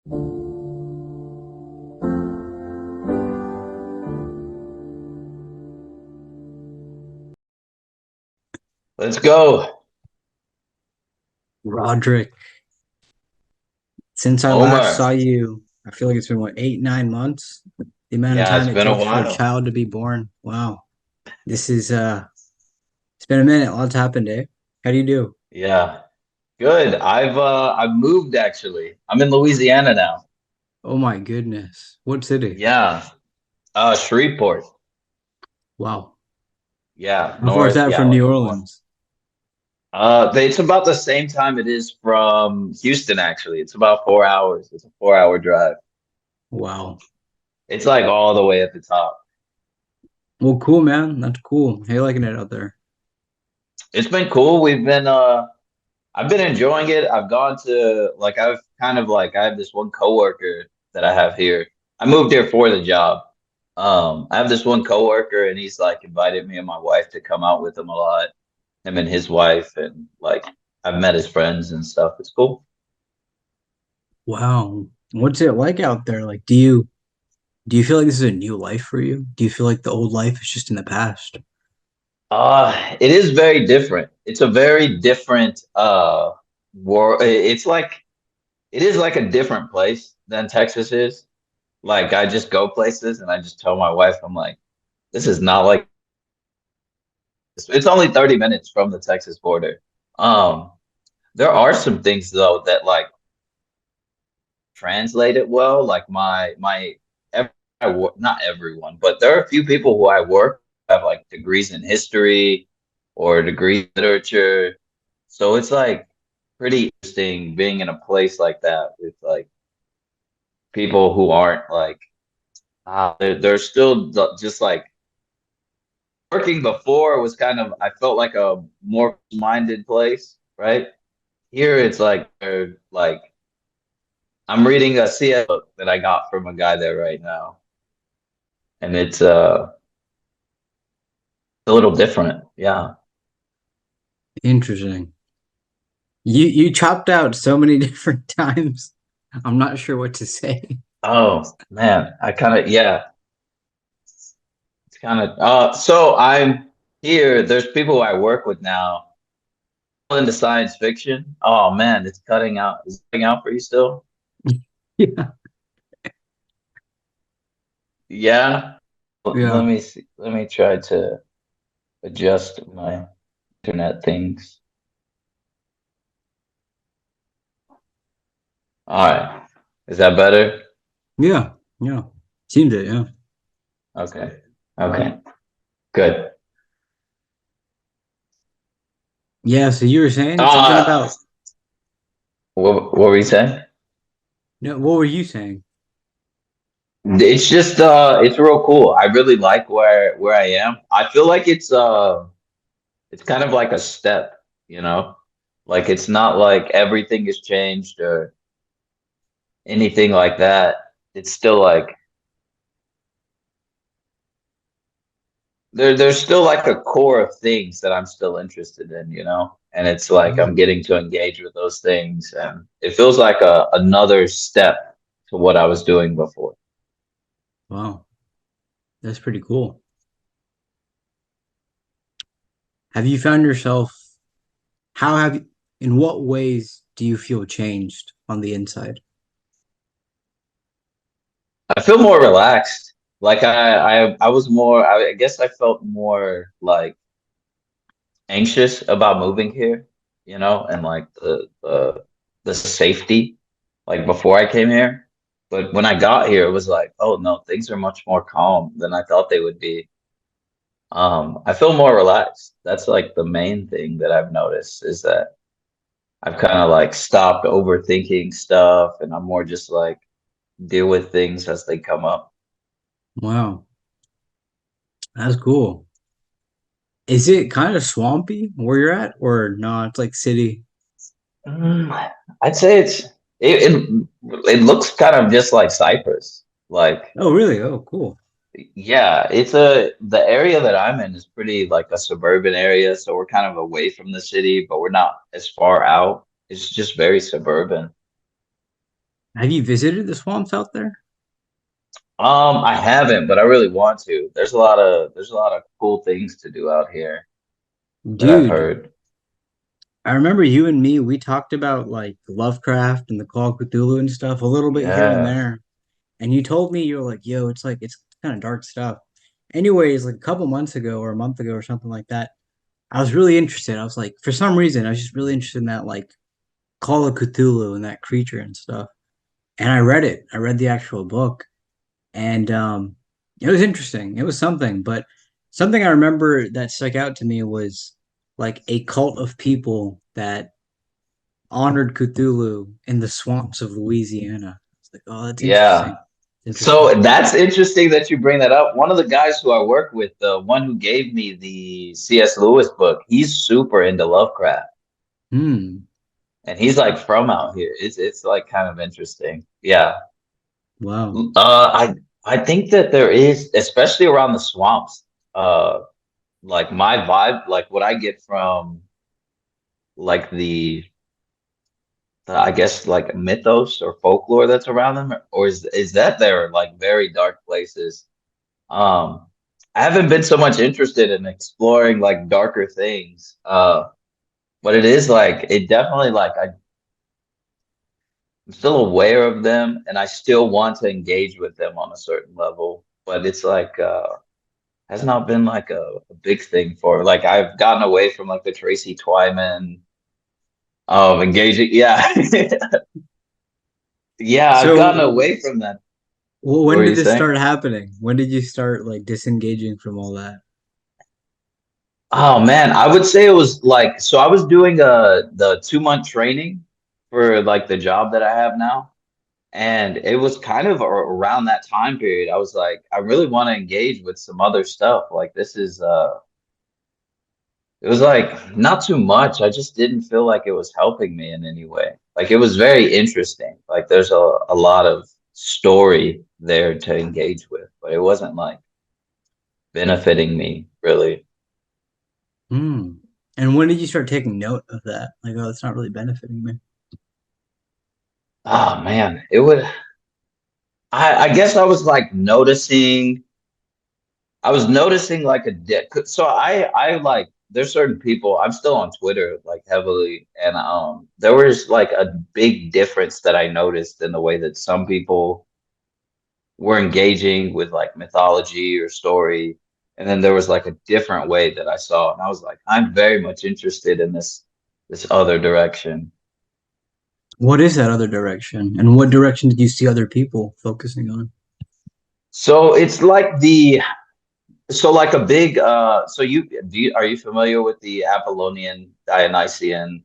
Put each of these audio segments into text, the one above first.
Let's go. Raudric, since I last Homer. saw you, I feel like it's been what, 8, 9 months? The amount of Yeah, time it's it been a takes for a while. child to be born. Wow. This is it's been a minute. A lot's happened, eh? How do you do? Yeah. Good. I've moved actually. I'm in Louisiana now. Oh my goodness. What city? Yeah. Shreveport. Wow. Yeah, How far is north. that Yeah, from like New north. Orleans? It's about the same time it is from Houston, actually. It's about 4 hours. It's a 4 hour drive. Wow. It's like all the way at the top. Well, cool, man. That's cool. How you liking it out there? It's been cool. I've been enjoying it. I've gone to like I've kind of like I have this one coworker that I have here. I moved here for the job. I have this one coworker and he's like invited me and my wife to come out with him a lot. Him and his wife and like I've met his friends and stuff. It's cool. Wow. What's it like out there? Like, do you feel like this is a new life for you? Do you feel like the old life is just in the past? It is very different. It's a very different world. It's like it is like a different place than Texas is. Like I just go places and I just tell my wife, I'm like, this is not like it's only 30 minutes from the Texas border. Um, there are some things though that like translate it well. Like not everyone, but there are a few people who I work have like degrees in history or degrees in literature. So it's like pretty interesting being in a place like that with like people who aren't like they're still just like working before was kind of I felt like a more minded place, right? Here it's like they're like I'm reading a CS book that I got from a guy there right now, and it's a little different. Yeah. Interesting. You chopped out so many different times. I'm not sure what to say. Oh man, I kind of yeah. It's kind of so I'm here. There's people I work with now into science fiction. Oh man, it's cutting out. Is it cutting out for you still? Yeah. Yeah. Let Yeah. me see. Let me try to adjust my internet things. All right. Is that better? Yeah. Yeah. Seems it, yeah. Okay. Okay. Good. Yeah, so you were saying something Uh, about what were you saying? no, what were you saying? It's just it's real cool. I really like where I am. I feel like it's kind of like a step, you know? Like it's not like everything has changed or anything like that. It's still like there's still like a core of things that I'm still interested in, you know? And it's like I'm Oh, getting to engage with those things and it feels like another step to what I was doing before. wow. That's pretty cool. Have you found yourself how have you in what ways do you feel changed on the inside? I feel more relaxed. Like I was more I guess I felt more like anxious about moving here, you know, and like the safety like before I came here. But when I got here, it was like, oh no, things are much more calm than I thought they would be. I feel more relaxed. That's like the main thing that I've noticed is that I've kind of like stopped overthinking stuff and I'm more just like deal with things as they come up. Wow, that's cool. Is it kind of swampy where you're at or not? It's like city. I'd say it looks kind of just like Cyprus. Like Oh, really? Oh, cool. yeah, the area that I'm in is pretty like a suburban area, so we're kind of away from the city, but we're not as far out. It's just very suburban. Have you visited the swamps out there? I haven't, but I really want to. There's a lot of cool things to do out here that I've Dude, heard. I remember you and me, we talked about like Lovecraft and the Call of Cthulhu and stuff a little bit here and Yeah. there. And you told me you were like, yo, it's like it's kind of dark stuff. Anyways, like a couple months ago or a month ago or something like that, I was really interested. I was like, for some reason, I was just really interested in that like Call of Cthulhu and that creature and stuff. And I read it. I read the actual book. And it was interesting. It was something, but something I remember that stuck out to me was like a cult of people that honored Cthulhu in the swamps of Louisiana. It's like, oh, that's interesting. Yeah. Interesting. So that's interesting that you bring that up. One of the guys who I work with, the one who gave me the C.S. Lewis book, he's super into Lovecraft, Hmm. and he's like from out here. It's like kind of interesting. Yeah. Wow. I think that there is, especially around the swamps. Uh, like my vibe, like what I get from like the I guess like mythos or folklore that's around them, or is that they're like very dark places. Um, I haven't been so much interested in exploring like darker things. But it is like it definitely like I'm still aware of them and I still want to engage with them on a certain level. But it's like has not been like a big thing for like I've gotten away from like the Tracy Twyman engaging. Yeah. Yeah, I've gotten So, away from that. What when were did you this saying? start happening? When did you start like disengaging from all that? Oh man, I would say it was like so I was doing the 2 month training for like the job that I have now. And it was kind of around that time period. I was like, I really want to engage with some other stuff. Like this is it was like not too much. I just didn't feel like it was helping me in any way. Like it was very interesting. Like there's a lot of story there to engage with, but it wasn't like benefiting me really. Hmm. And when did you start taking note of that? Like, oh, it's not really benefiting me. Oh man, it would I guess I was like noticing I was noticing like a dip. So I like there's certain people I'm still on Twitter like heavily and there was like a big difference that I noticed in the way that some people were engaging with like mythology or story and then there was like a different way that I saw and I was like I'm very much interested in this other direction. What is that other direction? And what direction did you see other people focusing on? So it's like the so like a big so are you familiar with the Apollonian Dionysian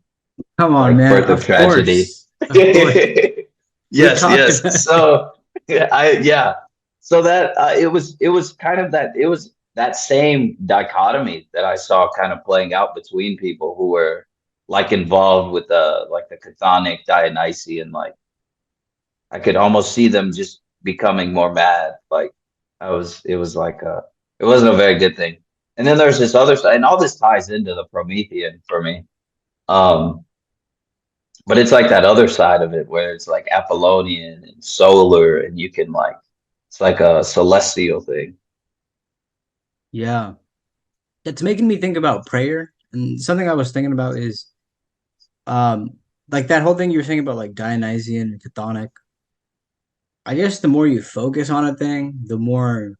Come on, like man. birth of Of tragedy. course. Of course. We Yes, talked yes. about it. So yeah. So that it was kind of that it was that same dichotomy that I saw kind of playing out between people who were like involved with the like the chthonic Dionysian like I could almost see them just becoming more mad. Like I was it was like it wasn't a very good thing. And then there's this other side and all this ties into the Promethean for me. Um but it's like that other side of it where it's like Apollonian and solar, and you can like it's like a celestial thing. Yeah. It's making me think about prayer. And something I was thinking about is um like that whole thing you were saying about like Dionysian and Chthonic. I guess the more you focus on a thing, the more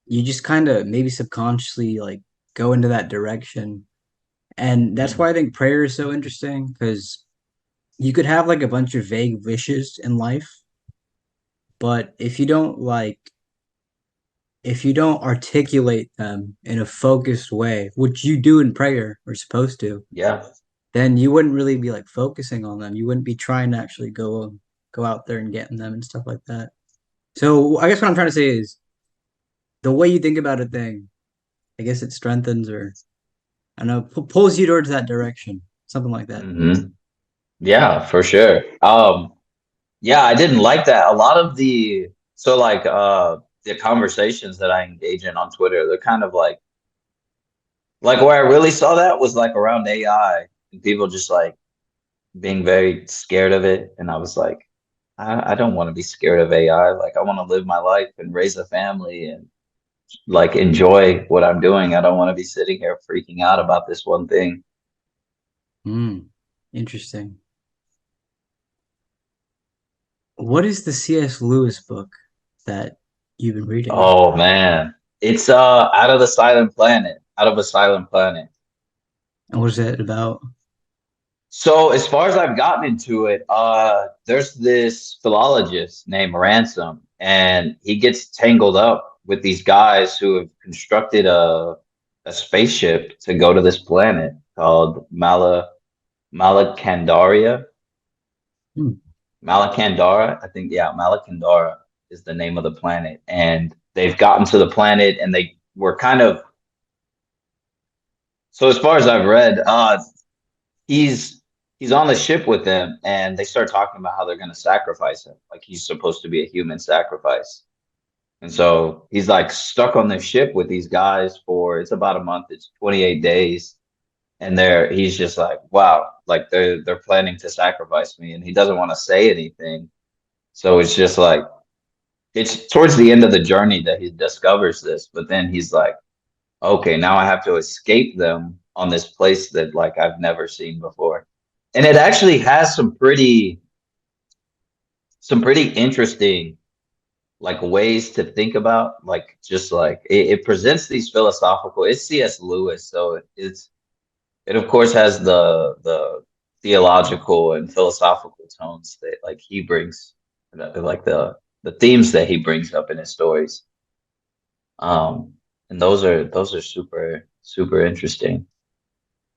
you just kind of maybe subconsciously like go into that direction. And that's Mhm. why I think prayer is so interesting because you could have like a bunch of vague wishes in life, but if you don't articulate them in a focused way, which you do in prayer or supposed to, Yeah. then you wouldn't really be like focusing on them. You wouldn't be trying to actually go out there and getting them and stuff like that. So I guess what I'm trying to say is the way you think about a thing, I guess it strengthens or I don't know, pulls you towards that direction, something like that. Yeah, for sure. Yeah, I didn't like that. A lot of the conversations that I engage in on Twitter, they're kind of like where I really saw that was like around AI and people just like being very scared of it. And I was like, I don't want to be scared of AI. Like I want to live my life and raise a family and like enjoy what I'm doing. I don't want to be sitting here freaking out about this one thing. Hmm. Interesting. What is the C.S. Lewis book that you've been reading? Oh man. It's Out of the Silent Planet. Out of a Silent Planet. And what is that about? So as far as I've gotten into it, there's this philologist named Ransom, and he gets tangled up with these guys who have constructed a spaceship to go to this planet called Malacandaria. Hmm. Malacandara, I think, yeah, Malacandara is the name of the planet. And they've gotten to the planet and they were kind of, so as far as I've read, he's he's on the ship with them and they start talking about how they're going to sacrifice him. Like he's supposed to be a human sacrifice. And so he's like stuck on the ship with these guys for it's about a month, it's 28 days. And he's just like, wow, like they're planning to sacrifice me and he doesn't want to say anything. So it's just like it's towards the end of the journey that he discovers this, but then he's like, okay, now I have to escape them on this place that like I've never seen before. And it actually has some pretty interesting like ways to think about like just like it presents these philosophical it's C.S. Lewis, so it of course has the theological and philosophical tones that like he brings like the themes that he brings up in his stories. Um, and those are super interesting.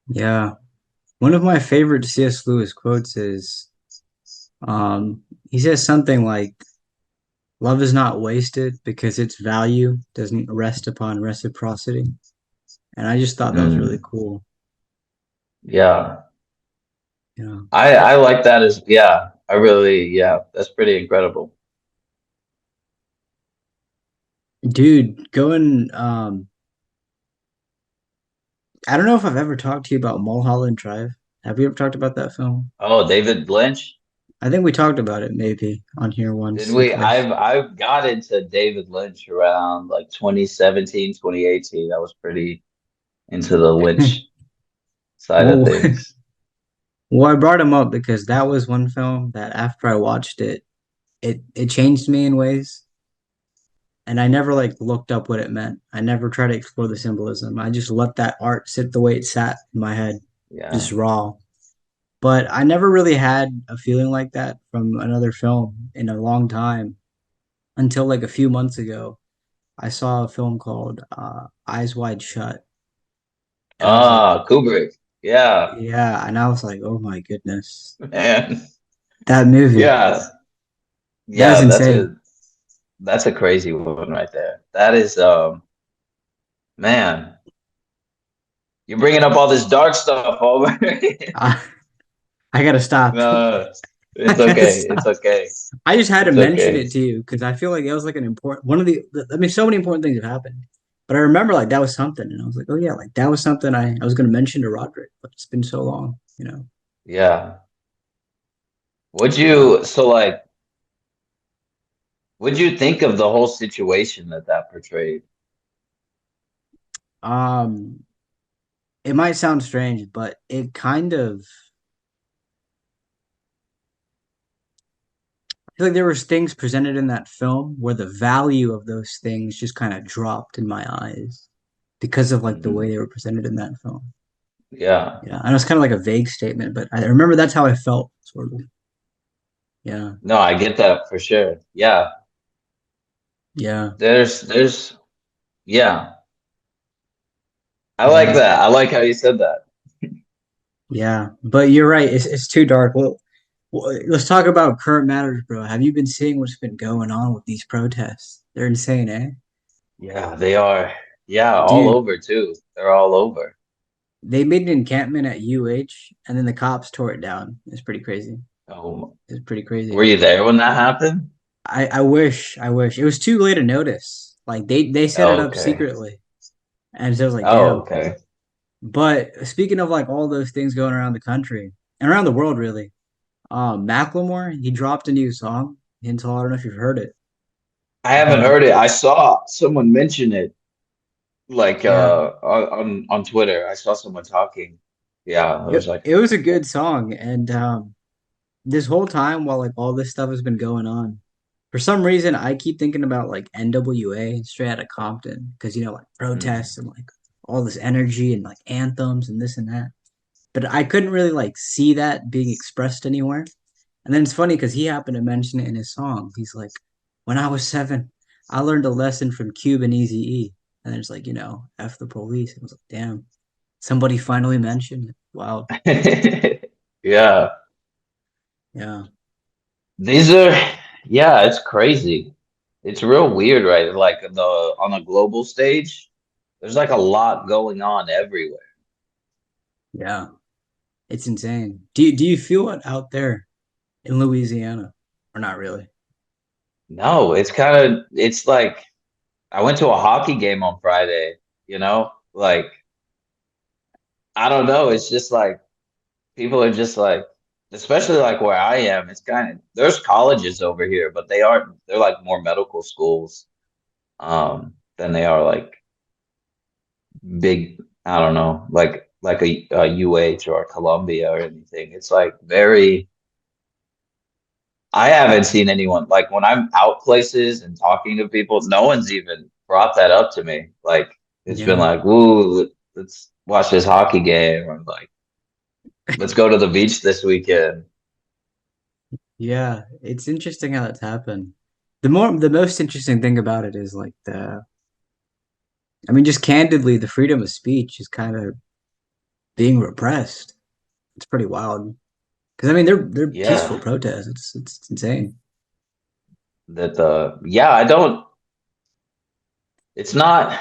Yeah. One of my favorite C.S. Lewis quotes is he says something like, love is not wasted because its value doesn't rest upon reciprocity. And I just thought that was really Mm, cool. yeah, You know, I like that as yeah. I really yeah. That's pretty incredible. dude, going I don't know if I've ever talked to you about Mulholland Drive. Have we ever talked about that film? Oh, David Lynch. I think we talked about it maybe on here Did once or we? twice. I've got into David Lynch around like 2017, 2018. I was pretty into the Lynch side of Well, things. well, I brought him up because that was one film that after I watched it, it changed me in ways, and I never like looked up what it meant. I never tried to explore the symbolism. I just let that art sit the way it sat in my head, Yeah. just raw. But I never really had a feeling like that from another film in a long time until like a few months ago. I saw a film called Eyes Wide Shut, and I was like, Ah, Kubrick. Yeah, yeah, and I was like, oh my goodness, man. that movie, Yeah. that is Yeah, insane. that's a crazy one right there. That is man, you're bringing up all this dark stuff over. I, I gotta stop. No, I it's gotta okay. It's stop. okay. I just had to It's mention okay. it to you because I feel like it was like an important one of the. I mean, so many important things have happened, but I remember like that was something, and I was like, oh yeah, like that was something I was gonna mention to Roderick, but it's been so long, you know. Yeah. Would Yeah. you so like what'd you think of the whole situation that portrayed? Um, it might sound strange, but it kind of I feel like there was things presented in that film where the value of those things just kind of dropped in my eyes because of like the way Hmm. they were presented in that film. Yeah. Yeah, I know it's kind of like a vague statement, but I remember that's how I felt, sort of. Yeah, No, I get that for sure. Yeah. yeah, There's yeah. I like yeah, that. I like how you said that. yeah. But you're right. It's too dark. Let's talk about current matters, bro. Have you been seeing what's been going on with these protests? They're insane, eh? Yeah, they are. Yeah, all Dude, over too. They're all over. they made an encampment at UH, and then the cops tore it down. It's pretty crazy. Oh, It's pretty were crazy. you there when that happened? I wish it was too late to notice. Like they set it Oh, up okay. secretly, and so I was like, Oh, damn. okay. But speaking of like all those things going around the country and around the world, really, Macklemore, he dropped a new song. Hintel, I don't know if you've heard it, I haven't but heard it. I saw someone mention it like yeah, on Twitter. I saw someone talking. Yeah, I was like, it was a good song. And this whole time while like all this stuff has been going on, for some reason I keep thinking about like NWA straight out of Compton because like mm. protests and like all this energy and like anthems and this and that. But I couldn't really like see that being expressed anywhere. And then it's funny because he happened to mention it in his song. He's like, "When I was 7, I learned a lesson from Cube and Easy E." And then it's like, F the police. I was like, damn, somebody finally mentioned it. Wow. Yeah. Yeah. These are, yeah, it's crazy. It's real weird, right? Like on a global stage, there's like a lot going on everywhere. Yeah. It's insane. Do you feel it out there in Louisiana? Or not really? No, it's like I went to a hockey game on Friday, like I don't know, it's just like people are just like, especially like where I am, it's kind of there's colleges over here, but they're like more medical schools than they are like big, I don't know, like a UH or a Columbia or anything. It's like very I haven't seen anyone like when I'm out places and talking to people, no one's even brought that up to me. Like it's been Yeah. like, "Ooh, let's watch this hockey game," or like, "Let's go to the beach this weekend." Yeah. It's interesting how that's happened. The most interesting thing about it is like I mean, just candidly, the freedom of speech is kind of being repressed. It's pretty wild. Because I mean, they're peaceful Yeah, protests. It's insane. yeah, I don't. It's not.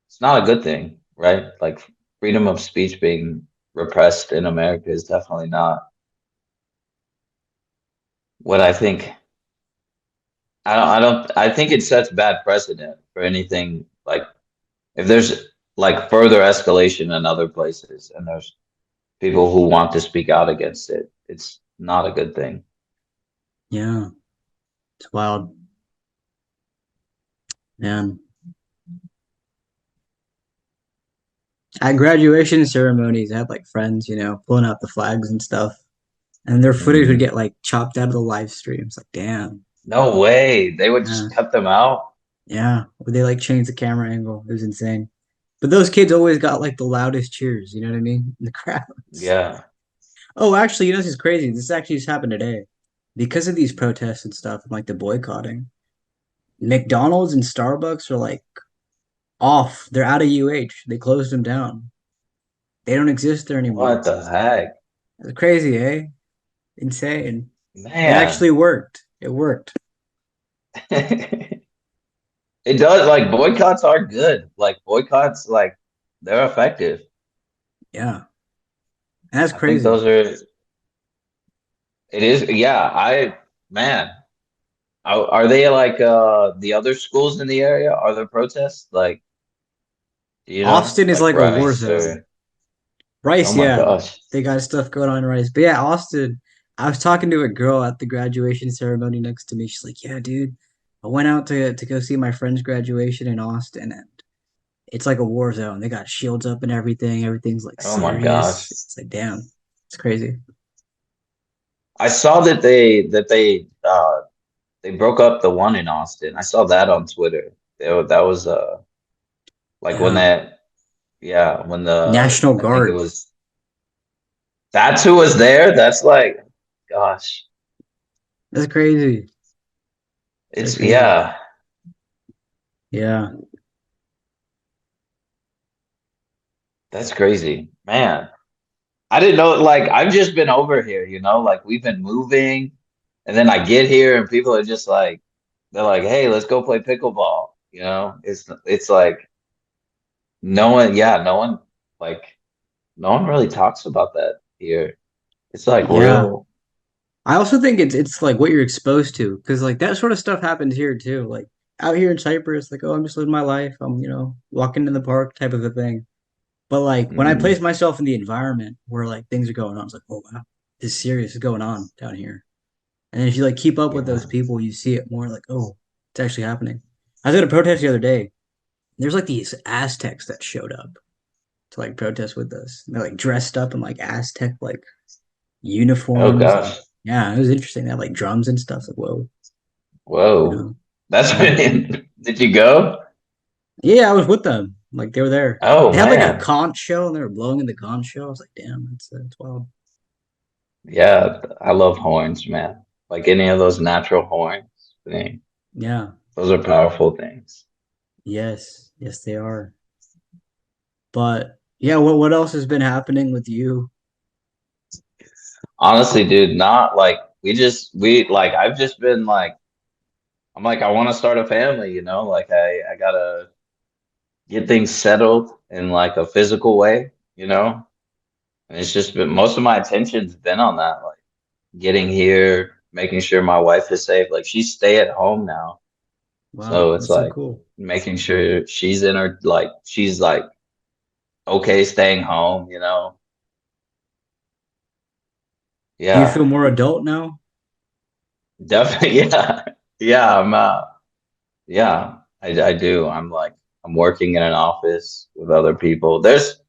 It's not a good thing, right? Like freedom of speech being repressed in America is definitely not what I think. I think it sets bad precedent for anything like if there's like further escalation in other places and there's people who want to speak out against it, it's not a good thing. Yeah, it's wild, man. At graduation ceremonies, I had like friends, pulling out the flags and stuff, and their footage would Mhm. get like chopped out of the live stream. It's like, damn, No way. They would yeah, just cut them out. yeah. Would they like change the camera angle? It was insane. But those kids always got like the loudest cheers. You know what I mean? In the crowds. Yeah. Oh, actually, this is crazy. This actually just happened today. Because of these protests and stuff, and like the boycotting, McDonald's and Starbucks are like off. They're out of UH. They closed them down. They don't exist there anymore. What the heck? It's crazy, eh? Insane. It Man. actually worked. It worked. It does like boycotts are good. Like boycotts, like they're effective. Yeah. And that's I think crazy. those are it is yeah, man. Are they like the other schools in the area? Are there protests? Like, Austin is like like a war Rice zone. or oh Rice, my yeah. gosh. They got stuff going on in Rice. But yeah, Austin, I was talking to a girl at the graduation ceremony next to me. She's like, yeah, dude, I went out to go see my friend's graduation in Austin, and it's like a war zone. They got shields up and everything. Everything's like Oh my gosh. serious. It's like, damn, it's crazy. I saw that they broke up the one in Austin. I saw that on Twitter. That was like when Yeah. that yeah, when the National I think it Guard. was that's who was there. That's like gosh. That's crazy. That's It's crazy. yeah, Yeah. that's crazy. Man. I didn't know like I've just been over here, like we've been moving and then I get here and people are just like they're like, "Hey, let's go play pickleball." It's like no one like no one really talks about that here. It's like Yeah. real I also think it's like what you're exposed to because like that sort of stuff happens here too. Like out here in Cyprus, like, oh, I'm just living my life. I'm, walking in the park type of a thing. But like when I place mm, myself in the environment where like things are going on, it's like, oh wow. is serious is going on down here. And if you like keep up with Yeah. those people, you see it more like, oh, it's actually happening. I was at a protest the other day. There's like these Aztecs that showed up to like protest with us. They're like dressed up in like Aztec like Oh uniforms and gosh. yeah, it was interesting. They had like drums and stuff. Like whoa, you Whoa. know, That's yeah, did you go? yeah. I was with them. Like they were there. Oh They had like a man. conch show and they were blowing in the conch show. I was like, damn, that's wild. Yeah, I love horns, man. Like any of those natural horns. Yeah, Those are powerful things. yes, yes, they are. But yeah, what else has been happening with you? Honestly, dude, not like we like I've just been like I'm like I want to start a family, you know? Like I gotta get things settled in like a physical way, you know? And it's just been most of my attention's been on that, like getting here, making sure my wife is safe. Like she's stay at home now. Wow, So it's that's so like cool. making sure she's in her like she's like okay staying home, you know? Do you feel Yeah. more adult now? Definitely, yeah. Yeah, yeah, I do. I'm like I'm working in an office with other people. There's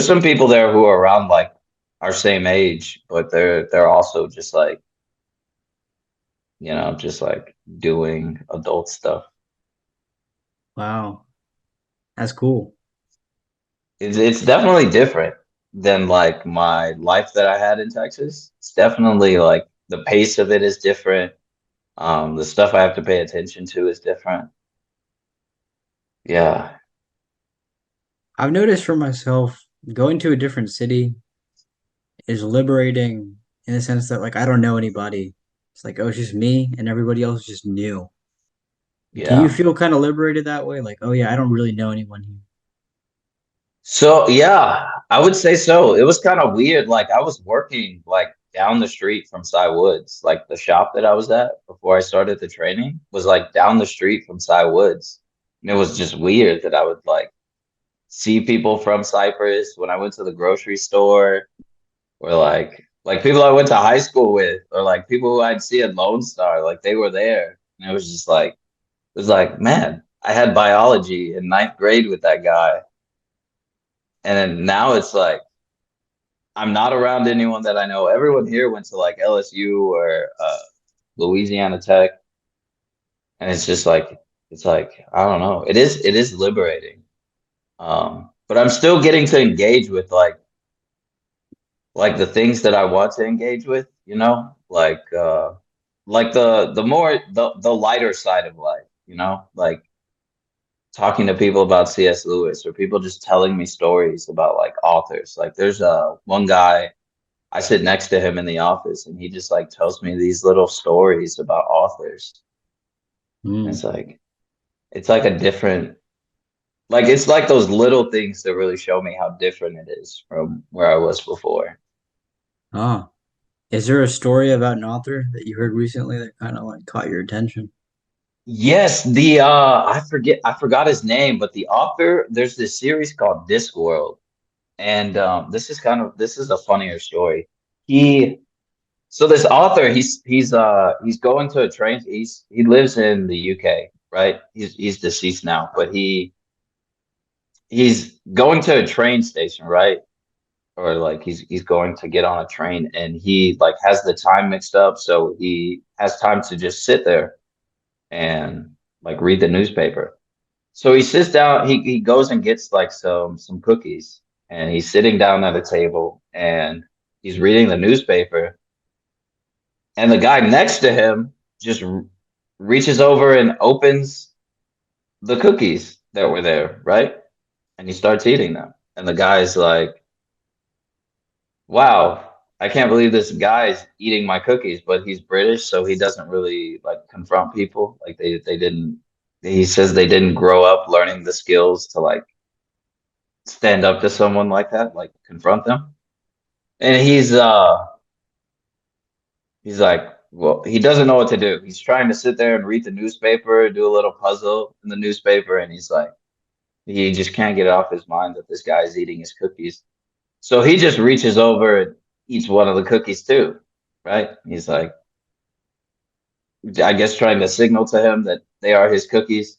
some people there who are around like our same age, but they're also just like, just like doing adult stuff. Wow, that's cool. It's definitely different than like my life that I had in Texas. It's definitely like the pace of it is different. The stuff I have to pay attention to is different. Yeah. I've noticed for myself, going to a different city is liberating in the sense that like I don't know anybody. It's like, oh, it's just me and everybody else is just new. Do you Yeah. feel kind of liberated that way? Like, oh yeah, I don't really know anyone here. So yeah, I would say so. It was kind of weird. Like I was working like down the street from Cy Woods. Like the shop that I was at before I started the training was like down the street from Cy Woods. And it was just weird that I would like see people from Cyprus when I went to the grocery store or like people I went to high school with or like people who I'd see at Lone Star, like they were there. And it was just like it was like, man, I had biology in ninth grade with that guy. And then now it's like I'm not around anyone that I know. Everyone here went to like LSU or Louisiana Tech, and it's just like I don't know. It is liberating. But I'm still getting to engage with like the things that I want to engage with, like the more the lighter side of life, like talking to people about C.S. Lewis or people just telling me stories about like authors. Like there's one guy I sit next to him in the office and he just like tells me these little stories about authors. And Hmm. it's like a different like it's like those little things that really show me how different it is from where I was before. Ah, is there a story about an author that you heard recently that kind of like caught your attention? Yes, the I forgot his name, but the author, there's this series called Discworld. And this is a funnier story. He So this author, he's going to a train. He lives in the UK, right? He's deceased now, but he's going to a train station, right? Or like he's going to get on a train, and he like has the time mixed up, so he has time to just sit there and like read the newspaper. So he sits down. He goes and gets like some cookies, and he's sitting down at a table, and he's reading the newspaper. And the guy next to him just reaches over and opens the cookies that were there, right? And he starts eating them. And the guy's like, wow, I can't believe this guy's eating my cookies, but he's British, so he doesn't really like confront people. Like they didn't he says they didn't grow up learning the skills to like stand up to someone like that, like confront them. And he's like, well, he doesn't know what to do. He's trying to sit there and read the newspaper, do a little puzzle in the newspaper, and he's like, he just can't get it off his mind that this guy is eating his cookies. So he just reaches over and eats one of the cookies too, right? He's like, I guess trying to signal to him that they are his cookies.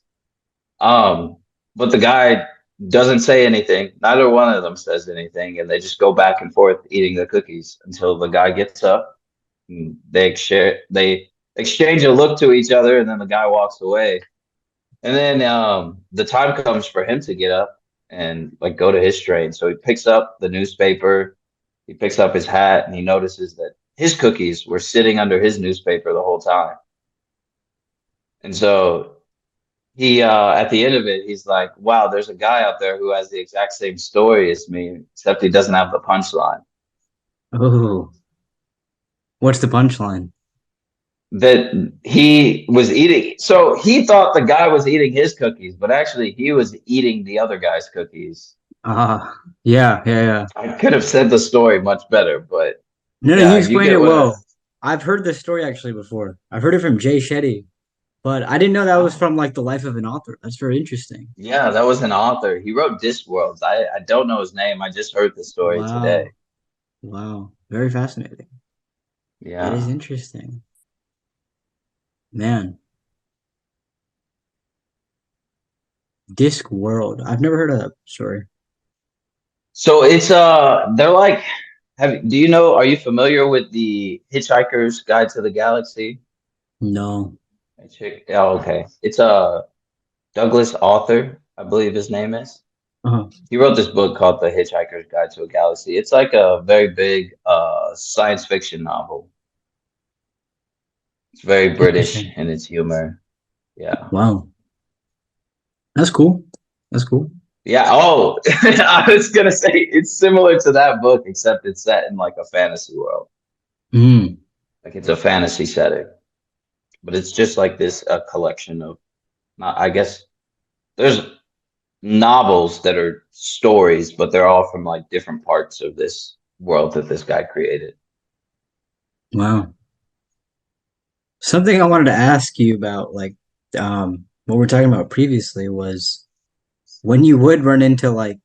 Um, but the guy doesn't say anything. Neither one of them says anything, and they just go back and forth eating the cookies until the guy gets up. And they exchange a look to each other, and then the guy walks away. And then the time comes for him to get up and like go to his train. So he picks up the newspaper, he picks up his hat, and he notices that his cookies were sitting under his newspaper the whole time. And so he at the end of it, he's like, "Wow, there's a guy out there who has the exact same story as me, except he doesn't have the punchline." Oh, what's the punchline? That he was eating. So he thought the guy was eating his cookies, but actually he was eating the other guy's cookies. Yeah, yeah, yeah. I could have said the story much better, but No, no, you yeah, you explained get it what I. well. I've heard this story actually before. I've heard it from Jay Shetty, but I didn't know that was Oh, from like the life of an author. That's very interesting. yeah, that was an author. He wrote Discworld. I don't know his name. I just heard the story today. Wow. Wow. Very fascinating. That is Yeah. interesting. Man, Disc World. I've never heard of that story. So it's they're like have do you know are you familiar with the Hitchhiker's Guide to the Galaxy? No. Oh, okay. It's a Douglas Author, I believe his name is. Uh-huh. He wrote this book called The Hitchhiker's Guide to a Galaxy. It's like a very big science fiction novel. It's very British Interesting. in its humor. Yeah. Wow. That's cool. That's cool. Yeah. Oh, I was gonna say it's similar to that book, except it's set in like a fantasy world. Mm. Like it's a fantasy setting, but it's just like this a collection of, I guess there's novels that are stories, but they're all from like different parts of this world that this guy created. Wow. Something I wanted to ask you about, like, what we were talking about previously was when you would run into like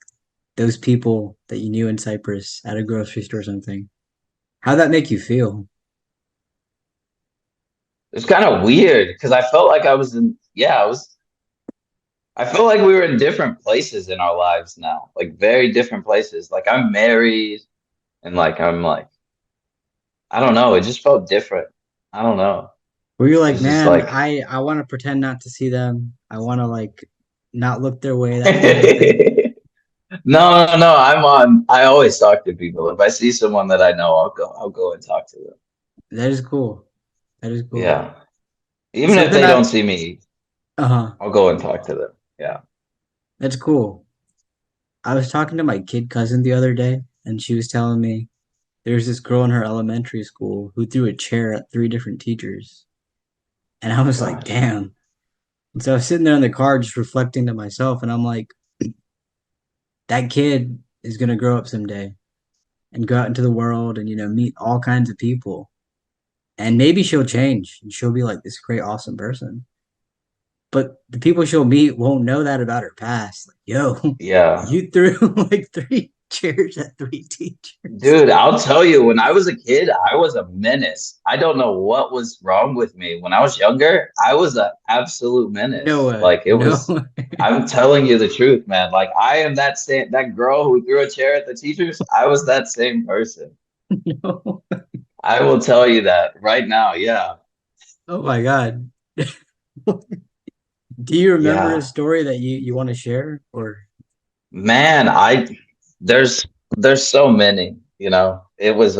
those people that you knew in Cyprus at a grocery store or something, how'd that make you feel? It's kind of weird because I felt like I was in, yeah, I felt like we were in different places in our lives now, like very different places. Like I'm married and like I'm like, I don't know, it just felt different. I don't know. Were you It like, was just man, like, I want to pretend not to see them. I want to like not look their way, no, that kind of thing. no, I always talk to people. If I see someone that I know, I'll go and talk to them. That is cool. That is cool. Yeah. Even if Something they I, don't see me, uh-huh. I'll go and talk to them. Yeah. That's cool. I was talking to my kid cousin the other day, and she was telling me there's this girl in her elementary school who threw a chair at three different teachers. And I was like, Gosh. damn. And so I was sitting there in the car just reflecting to myself, and I'm like, that kid is gonna grow up someday and go out into the world and meet all kinds of people. And maybe she'll change and she'll be like this great, awesome person. But the people she'll meet won't know that about her past. Like, yo, Yeah. you threw like three chairs at three teachers. Dude, I'll tell you, when I was a kid, I was a menace. I don't know what was wrong with me. When I was younger, I was an absolute No menace. way. Like it No was, way. I'm telling you the truth, man. Like I am that girl who threw a chair at the teachers. I was that same person. No. I will tell you that right now. Yeah. Oh my God. Do you remember a Yeah. story that you want to share? Or Man, there's there's so many, you know. It was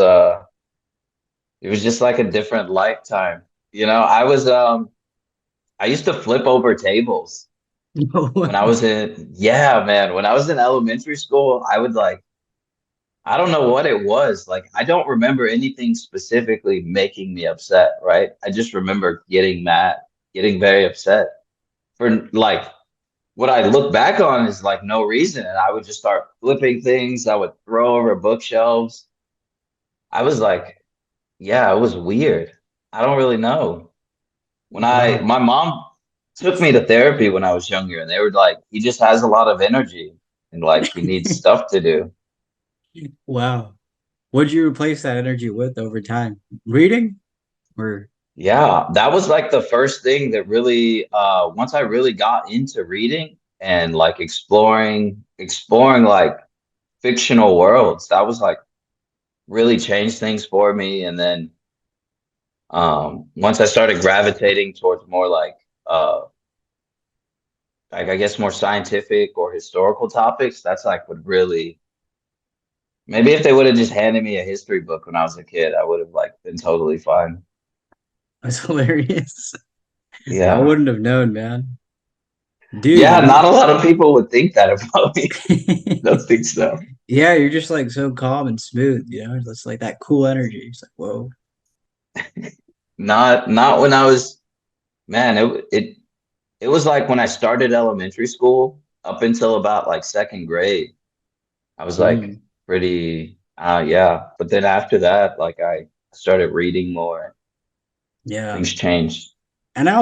just like a different lifetime. You know, I used to flip over tables no when I way. was in, yeah, man, when I was in elementary school, I would like, I don't know what it was. Like, I don't remember anything specifically making me upset, right? I just remember getting mad, getting very upset for like what I look back on is like no reason. And I would just start flipping things. I would throw over bookshelves. I was like, yeah, it was weird. I don't really know. Wow. My mom took me to therapy when I was younger, and they were like, he just has a lot of energy and like he needs stuff to do. Wow. What'd you replace that energy with over time? Reading or Yeah, that was like the first thing that really once I really got into reading and like exploring like fictional worlds, that was like really changed things for me. And then once I started gravitating towards more like I guess more scientific or historical topics, that's like what really maybe if they would have just handed me a history book when I was a kid, I would have like been totally fine. that's hilarious. I Yeah. wouldn't have known, man. Dude, Yeah, not a lot of people would think that about me. Don't think so. yeah, you're just like so calm and smooth, you know? It's like that cool energy. It's like, whoa. Not when I was man, it was like when I started elementary school up until about like second grade. I was like Mm, pretty yeah. But then after that, like I started reading more. yeah. Things changed. And I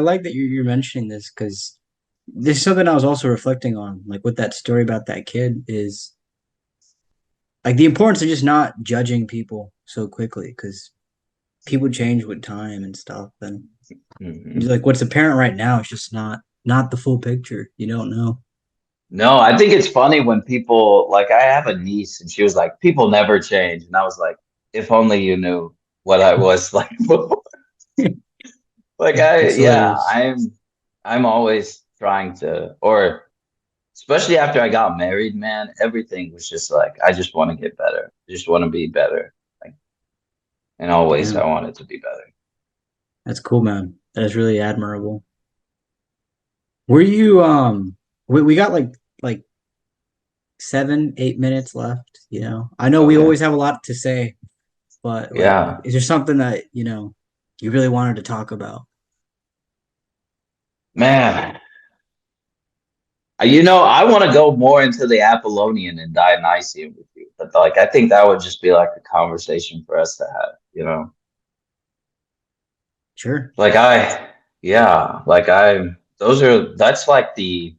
like that you're mentioning this because there's something I was also reflecting on, like with that story about that kid is like the importance of just not judging people so quickly because people change with time and stuff. And Hmm. like what's apparent right now is just not the full picture. You don't know. No, I think it's funny when people like I have a niece and she was like, people never change. And I was like, if only you knew what I was like before. Like I It's yeah, hilarious. I'm always trying to or especially after I got married, man, everything was just like I just want to get better. I just want to be better. Like in all ways Yeah, I want it to be better. that's cool, man. That is really admirable. Were you we got like 7, 8 minutes left, you know. I know we Okay. always have a lot to say, but like Yeah. is there something that, you really wanted to talk about? Man, you know, I want to go more into the Apollonian and Dionysian with you, but like I think that would just be like a conversation for us to have, you know. Sure. Like yeah, like that's like the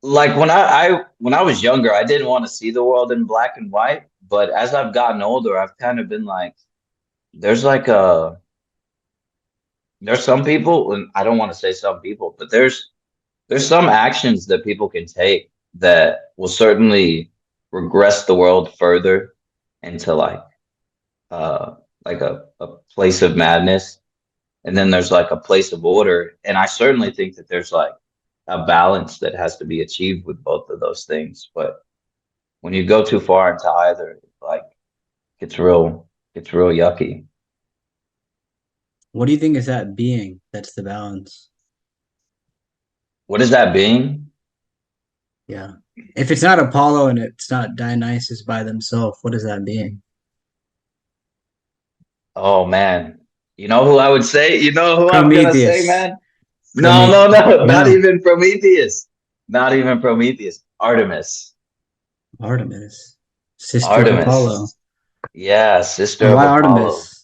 like when I was younger, I didn't want to see the world in black and white, but as I've gotten older, I've kind of been like, there's like a there's some people, and I don't want to say some people, but there's some actions that people can take that will certainly regress the world further into uh like a place of madness. And then there's like a place of order. And I certainly think that there's like a balance that has to be achieved with both of those things. But when you go too far into either, it, like it's real yucky. What do you think is that being that's the balance? What is that being? Yeah. If it's not Apollo and it's not Dionysus by themselves, what is that being? Oh man. You know who I would say? You know who I'm gonna say, Prometheus. man? No, not No, even Prometheus. Not even Prometheus. Artemis. Artemis, sister of Apollo. Artemis. Yeah, sister And of why Apollo. Artemis?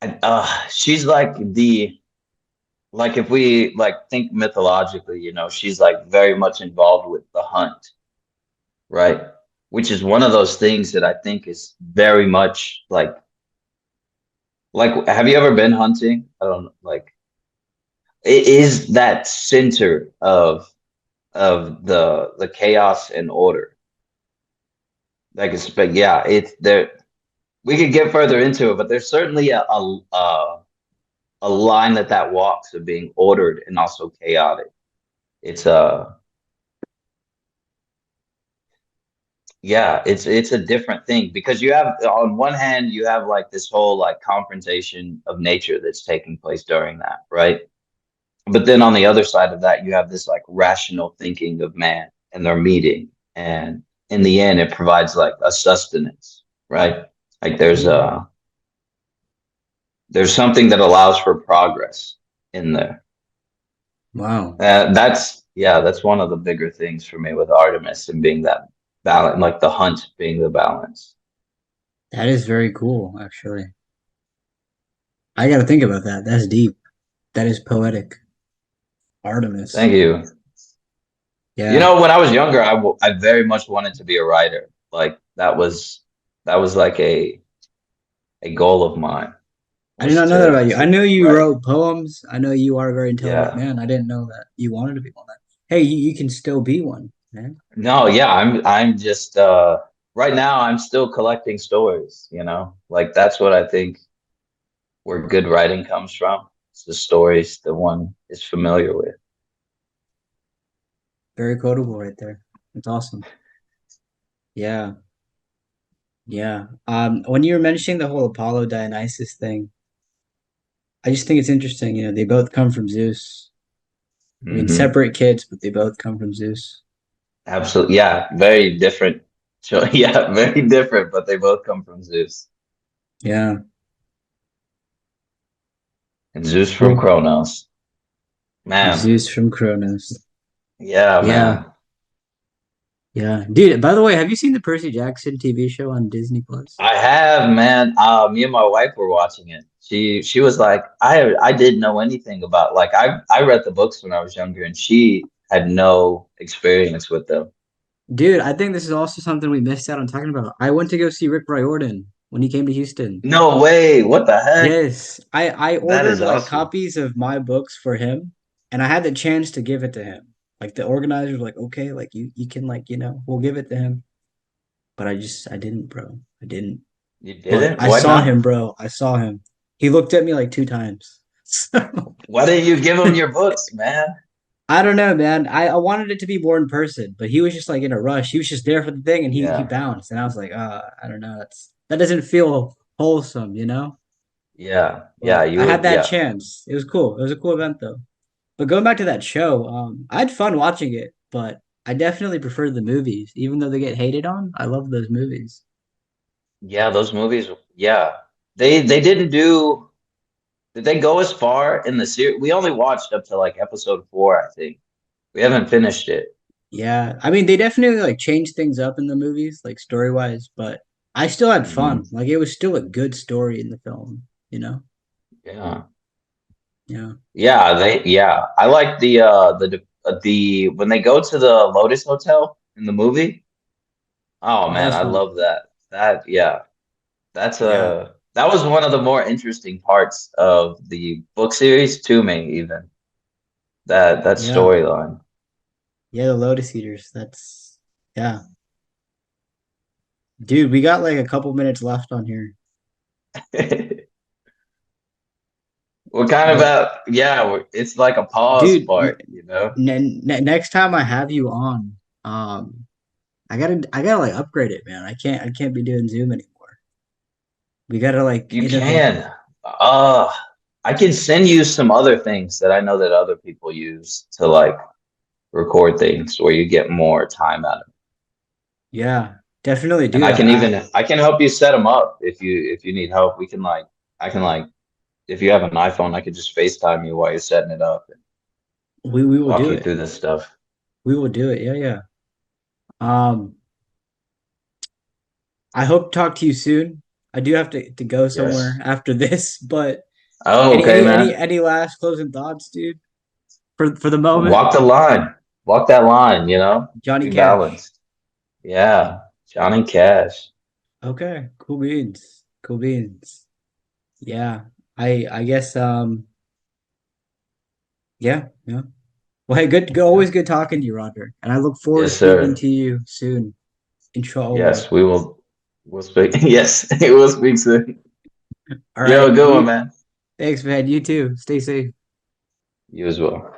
And, she's like the like if we like think mythologically, you know, she's like very much involved with the hunt, right? Which is one of those things that I think is very much like have you ever been hunting? I don't like it is that center of the chaos and order. Like it's but yeah, it's there we could get further into it, but there's certainly a line that walks of being ordered and also chaotic. It's yeah, it's a different thing because you have on one hand you have like this whole like confrontation of nature that's taking place during that, right? But then on the other side of that, you have this like rational thinking of man and their meeting, and in the end, it provides like a sustenance, right? Like Mm, there's something that allows for progress in there. wow, That's yeah, that's one of the bigger things for me with Artemis and being that balance, like the hunt being the balance. that is very cool, actually. I got to think about that. That's deep. That is poetic. Artemis. Thank you. You Yeah. know, when I was younger, I very much wanted to be a writer. Like that was like a goal of mine I did was not know that about you. I to know you write. wrote poems. I know you are a very intelligent Yeah. man. I didn't know that you wanted to be one. Hey, you can still be one, man. No, yeah, I'm just right now I'm still collecting stories, you know? Like that's what I think where good writing comes from. It's the stories that one is familiar with. Very quotable right there. That's awesome. Yeah. Yeah. When you were mentioning the whole Apollo Dionysus thing, I just think it's interesting. They both come from Zeus. I mean, Hmm. separate kids, but they both come from Zeus. Absolutely. Yeah, very different. So, yeah, very different, but they both come from Zeus. Yeah. And Zeus from Cool. Kronos. Man, Zeus from Kronos. yeah, Yeah. man. Yeah. Dude, by the way, have you seen the Percy Jackson TV show on Disney Plus? I have, man. Me and my wife were watching it. She was like, I didn't know anything about like I read the books when I was younger, and she had no experience with them. Dude, I think this is also something we missed out on talking about. I went to go see Rick Riordan when he came to Houston. No way! What the heck? Yes, I That ordered is like awesome. copies of my books for him, and I had the chance to give it to him. Like the organizers were like, okay, like you can like, we'll give it to him. But I didn't, bro. I didn't. You But didn't? I Why saw him, not? bro. I saw him. He looked at me like two times. So Why didn't you give him your books, man? I don't know, man. I wanted it to be more in person, but he was just like in a rush. He was just there for the thing and he Yeah, bounced. And I was like, I don't know. That doesn't feel wholesome. yeah, yeah. But You I had would, that yeah, chance. It was cool. It was a cool event though. But going back to that show, I had fun watching it, but I definitely prefer the movies, even though they get hated on. I love those movies. yeah. Those movies, yeah. They didn't do. Did they go as far in the series? We only watched up to like episode 4, I think. We haven't finished it. Yeah, I mean they definitely like changed things up in the movies, like story wise, but I still had Hmm. fun. Like it was still a good story in the film. Yeah. Yeah, Yeah, yeah. I like the when they go to the Lotus Hotel in the movie. Oh that man, was I fun. love that. That yeah. Yeah, That was one of the more interesting parts of the book series to me even. That yeah, storyline. yeah. The Lotus Eaters. Yeah, dude. We got like a couple minutes left on here, We're kind of but at yeah, it's like a pause dude, part, you know? next time I have you on, I gotta like upgrade it, man. I can't be doing Zoom anymore. We gotta like You innovate. can. Uh, I can send you some other things that I know that other people use to like record things where you get more time out of it. Yeah, definitely, And dude. I can help you set them up if you need help. We can like I can like if you have an iPhone, I could just FaceTime you while you're setting it up and We will walk do you it. through this stuff. We will do it. Yeah, yeah. Um, I hope to talk to you soon. I do have to go somewhere Yes. after this, but Oh, any okay, any any man. any last closing thoughts, dude? For the moment, Walk the line. Walk that line, you know? Johnny Be Cash. balanced. Yeah. Johnny Cash. Okay, cool beans. Cool beans. Yeah. I guess yeah, yeah. Well, hey, Yeah. always good talking to you, Roger. And I look forward to Yes, speaking sir. to you soon. Inshallah. Yes, we'll speak. Yes, we'll speak soon. All You have right. a good one, man. Thanks, man. You too. Stay safe. You as well.